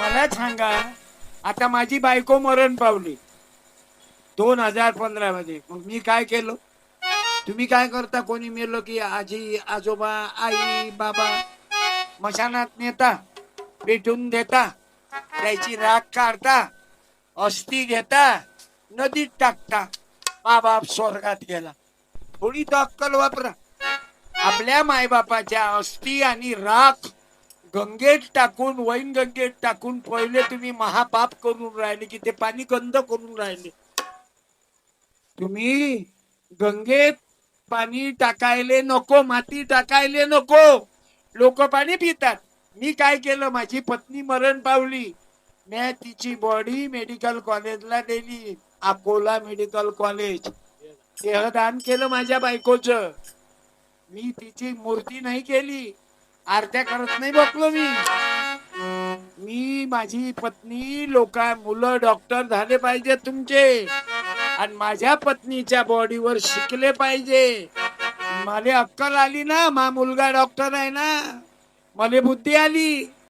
मला सांगा, आता माझी बायको मरण पावली 2015 मध्ये, मग मी काय केलं? तुम्ही काय करता? कोणी मेलो की आजी आजोबा आई बाबा मशानात नेता, भेटून देता, त्याची राख काढता, अस्थी घेता, नदीत टाकता, बाप स्वर्गात गेला. थोडी तो अक्कल वापरा. आपल्या मायबापाच्या अस्थी आणि राख गंगेत टाकून, वैन गंगेत टाकून पहिले तुम्ही महापाप करून राहिले की ते पाणी गंध करून राहिले. तुम्ही गंगेत पाणी टाकायले नको, माती टाकायले नको, लोक पाणी पितात. मी काय केलं? माझी पत्नी मरण पावली, मी तिची बॉडी मेडिकल कॉलेजला दिली, अकोला मेडिकल कॉलेज. देहदान केलं माझ्या बायकोचं. मी तिची मूर्ती नाही केली, आरत्या करत नाही बसलो मी माझी पत्नी, मुलं डॉक्टर झाले पाहिजे तुमचे, आणि माझ्या पत्नीच्या बॉडीवर शिकले पाहिजे. मला अक्कल आली ना, मा मुलगा डॉक्टर आहे ना, मला बुद्धी आली.